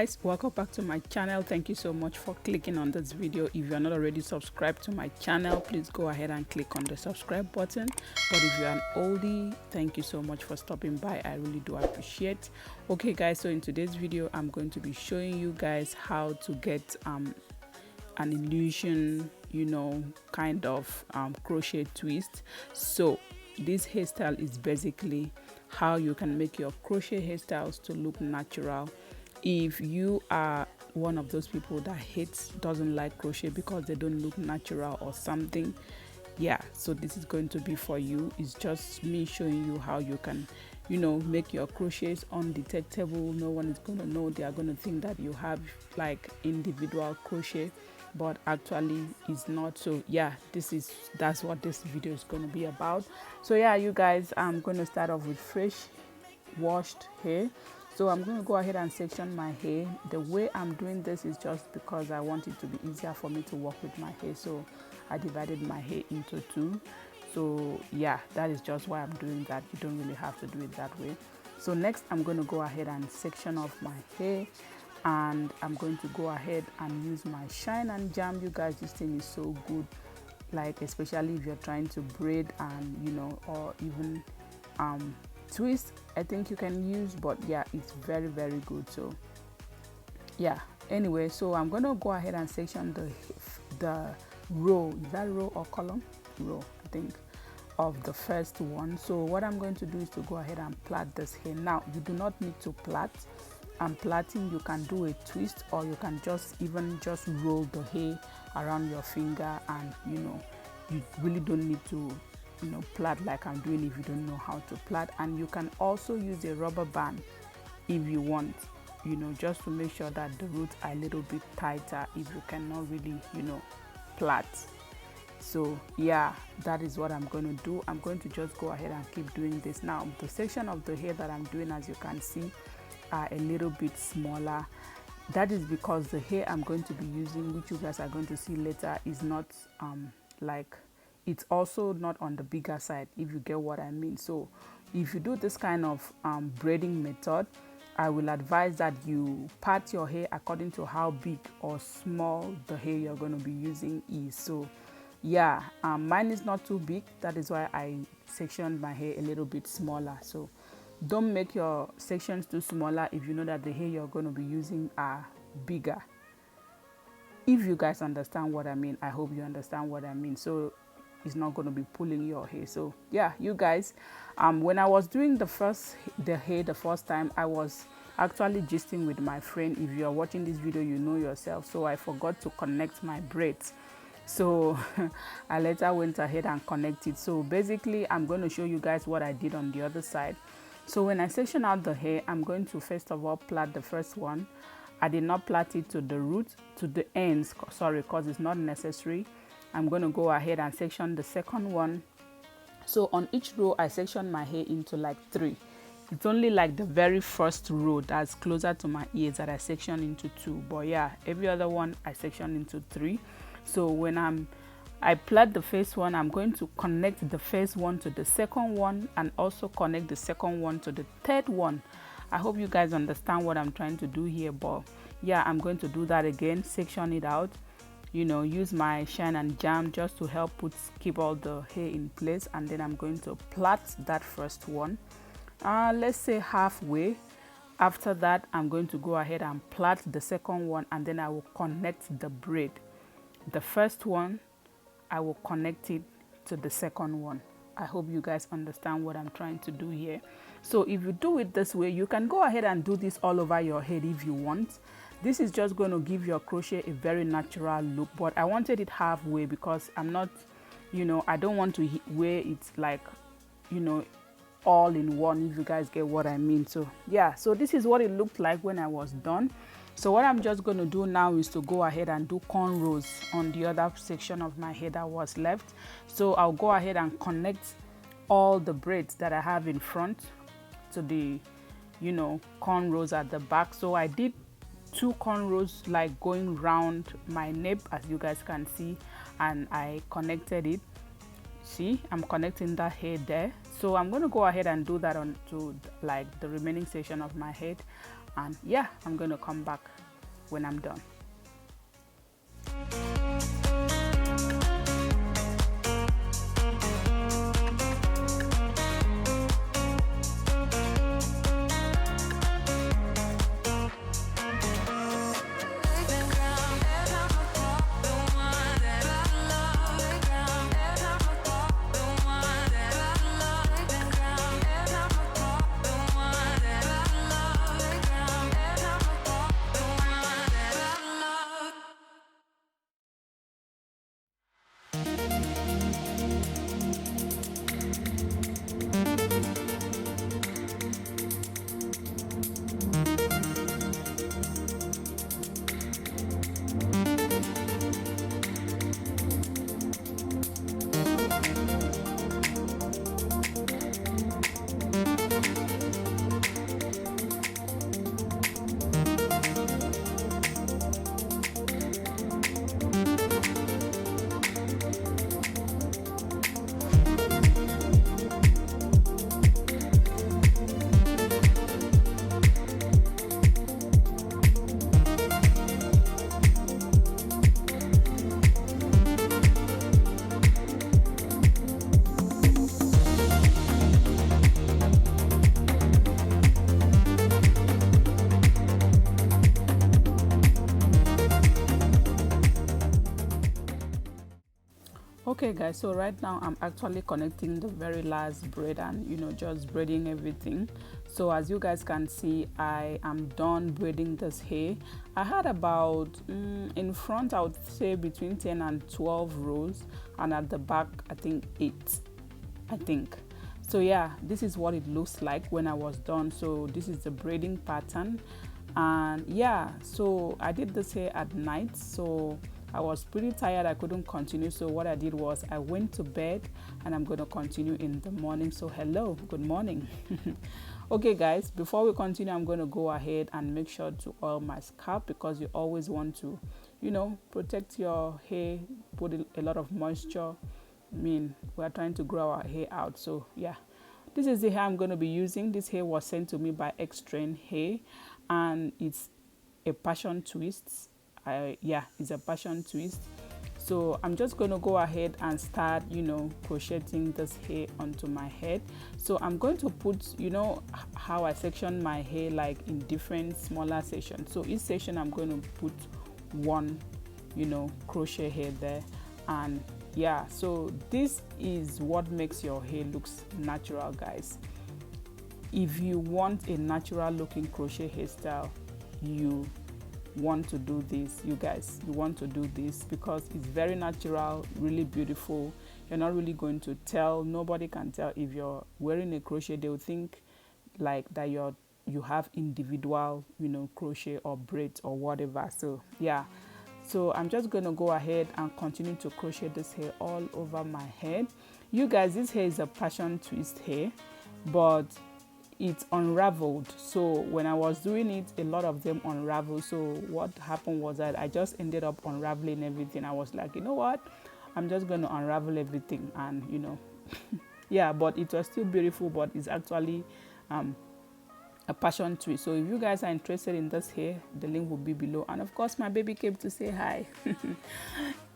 guys, welcome back to my channel. Thank you so much for clicking on this video. If you're not already subscribed to my channel, please go ahead and click on the subscribe button. But if you're an oldie, thank you so much for stopping by. I really do appreciate. Okay guys, so in today's video I'm going to be showing you guys how to get an illusion, kind of crochet twist. So this hairstyle is basically how you can make your crochet hairstyles to look natural. If you are one of those people that doesn't like crochet because they don't look natural or something, yeah, so this is going to be for you. It's just me showing you how you can make your crochets undetectable. No one is going to know. They are going to think that you have like individual crochet, but actually it's not. So yeah, that's what this video is going to be about. So yeah, you guys, I'm going to start off with fresh washed hair. So I'm going to go ahead and section my hair. The way I'm doing this is just because I want it to be easier for me to work with my hair, so I divided my hair into two. So yeah, that is just why I'm doing that. You don't really have to do it that way. So next I'm going to go ahead and section off my hair, and I'm going to go ahead and use my shine and jam. You guys, this thing is so good, like especially if you're trying to braid and or even twist, I think you can use, but yeah, it's very good. So yeah, anyway, so I'm gonna go ahead and section the row. Is that row or column? Row, I think, of the first one. So what I'm going to do is to go ahead and plait this hair. Now you do not need to plait. Plaiting, you can do a twist, or you can just roll the hair around your finger, and you really don't need to plait like I'm doing if you don't know how to plait. And you can also use a rubber band if you want, just to make sure that the roots are a little bit tighter if you cannot really plait. So yeah, that is what I'm going to do. I'm going to just go ahead and keep doing this. Now the section of the hair that I'm doing, as you can see, are a little bit smaller. That is because the hair I'm going to be using, which you guys are going to see later, is not it's also not on the bigger side, if you get what I mean. So if you do this kind of braiding method, I will advise that you part your hair according to how big or small the hair you're going to be using is. So yeah, mine is not too big. That is why I sectioned my hair a little bit smaller. So don't make your sections too smaller if you know that the hair you're going to be using are bigger. If you guys understand what I mean, I hope you understand what I mean. So it's not going to be pulling your hair. So yeah, you guys, when I was doing the hair the first time, I was actually gisting with my friend. If you are watching this video, you know yourself. So I forgot to connect my braids, so I later went ahead and connected. So basically I'm going to show you guys what I did on the other side. So when I section out the hair, I'm going to first of all plait the first one. I did not plait it to the roots, to the ends, sorry, because it's not necessary. I'm going to go ahead and section the second one. So on each row I section my hair into like 3. It's only like the very first row that's closer to my ears that I section into 2, but yeah, every other one I section into 3. So when I plait the first one, I'm going to connect the first one to the second one, and also connect the second one to the third one. I hope you guys understand what I'm trying to do here, but yeah, I'm going to do that again, section it out, use my shine and jam just to help keep all the hair in place. And then I'm going to plait that first one, let's say halfway. After that, I'm going to go ahead and plait the second one, and then I will connect the braid. The first one, I will connect it to the second one. I hope you guys understand what I'm trying to do here. So if you do it this way, you can go ahead and do this all over your head if you want. This is just going to give your crochet a very natural look, but I wanted it halfway because I'm not, I don't want to wear it like, all in one, if you guys get what I mean. So yeah, so this is what it looked like when I was done. So what I'm just going to do now is to go ahead and do cornrows on the other section of my hair that was left. So I'll go ahead and connect all the braids that I have in front to the cornrows at the back. So I did 2 cornrows like going round my nape, as you guys can see, and I connected it. See, I'm connecting that hair there. So I'm going to go ahead and do that on to like the remaining section of my head. And yeah, I'm going to come back when I'm done. Okay guys, so right now I'm actually connecting the very last braid and just braiding everything. So as you guys can see, I am done braiding this hair. I had about in front I would say between 10 and 12 rows, and at the back I think 8, I think. So yeah, this is what it looks like when I was done. So this is the braiding pattern, and yeah, so I did this hair at night, so I was pretty tired, I couldn't continue. So what I did was I went to bed, and I'm going to continue in the morning. So hello, good morning. Okay guys, before we continue, I'm going to go ahead and make sure to oil my scalp, because you always want to protect your hair, put a lot of moisture. I mean, we're trying to grow our hair out. So yeah, this is the hair I'm going to be using. This hair was sent to me by Xtrend hair, and it's a passion twist. Yeah, it's a passion twist. So I'm just going to go ahead and start crocheting this hair onto my head. So I'm going to put how I section my hair, like in different smaller sections. So each section I'm going to put one crochet hair there. And yeah, so this is what makes your hair looks natural, guys. If you want a natural looking crochet hairstyle, you want to do this, you guys. You want to do this because it's very natural, really beautiful. You're not really going to tell, nobody can tell. If you're wearing a crochet, they will think like that you have individual crochet or braids or whatever. So yeah, so I'm just going to go ahead and continue to crochet this hair all over my head. You guys, this hair is a passion twist hair, but it unraveled. So when I was doing it, a lot of them unraveled. So what happened was that I just ended up unraveling everything. I was like, you know what, I'm just going to unravel everything. And yeah, but it was still beautiful, but it's actually a passion twist. So if you guys are interested in this hair, the link will be below. And of course, my baby came to say hi.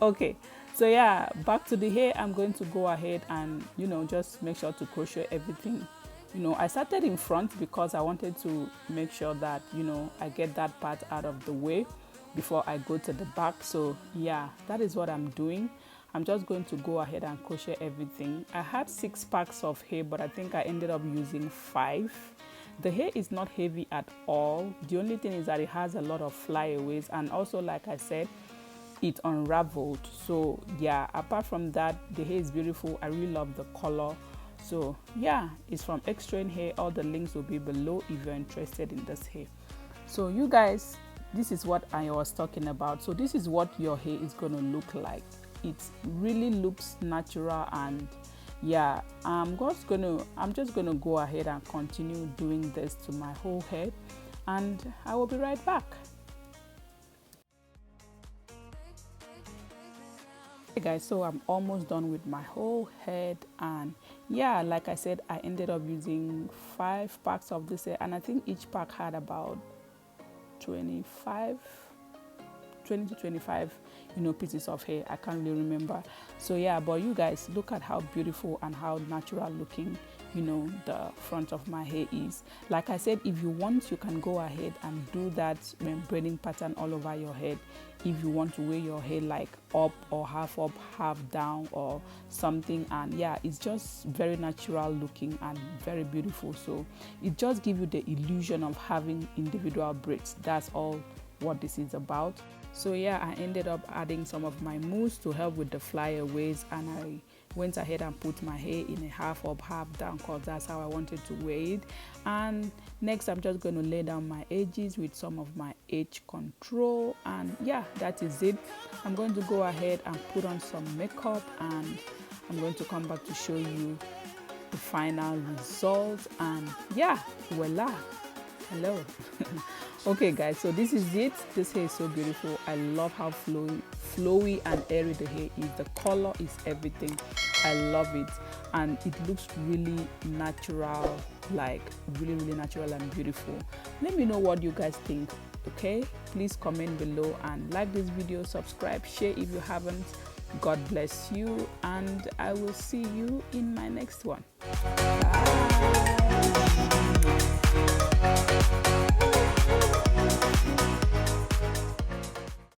Okay, so yeah, back to the hair. I'm going to go ahead and just make sure to crochet everything. I started in front because I wanted to make sure that I get that part out of the way before I go to the back. So yeah, that is what I'm doing. I'm just going to go ahead and crochet everything. I had 6 packs of hair, but I think I ended up using 5. The hair is not heavy at all. The only thing is that it has a lot of flyaways, and also, like I said, it unraveled. So yeah, apart from that, the hair is beautiful. I really love the color. So yeah, it's from Xtrend hair. All the links will be below if you're interested in this hair. So you guys, this is what I was talking about. So this is what your hair is going to look like. It really looks natural, and yeah, I'm just gonna go ahead and continue doing this to my whole head, and I will be right back. Hey guys, so I'm almost done with my whole head, and yeah, like I said, I ended up using 5 packs of this hair, and I think each pack had about 25 20 to 25 pieces of hair. I can't really remember. So yeah, but you guys, look at how beautiful and how natural looking the front of my hair is. Like I said, if you want, you can go ahead and do that braiding pattern all over your head. If you want to wear your hair like up or half up, half down or something, and yeah, it's just very natural looking and very beautiful. So it just gives you the illusion of having individual braids. That's all what this is about. So yeah, I ended up adding some of my mousse to help with the flyaways, and I went ahead and put my hair in a half up, half down, because that's how I wanted to wear it. And next, I'm just going to lay down my edges with some of my edge control, and yeah, that is it. I'm going to go ahead and put on some makeup, and I'm going to come back to show you the final result. And yeah, voila, hello. Okay guys, so this is it. This hair is so beautiful. I love how flowy and airy the hair is. The color is everything. I love it, and it looks really natural, like really natural and beautiful. Let me know what you guys think. Okay, please comment below and like this video, subscribe, share if you haven't. God bless you, and I will see you in my next one. Bye.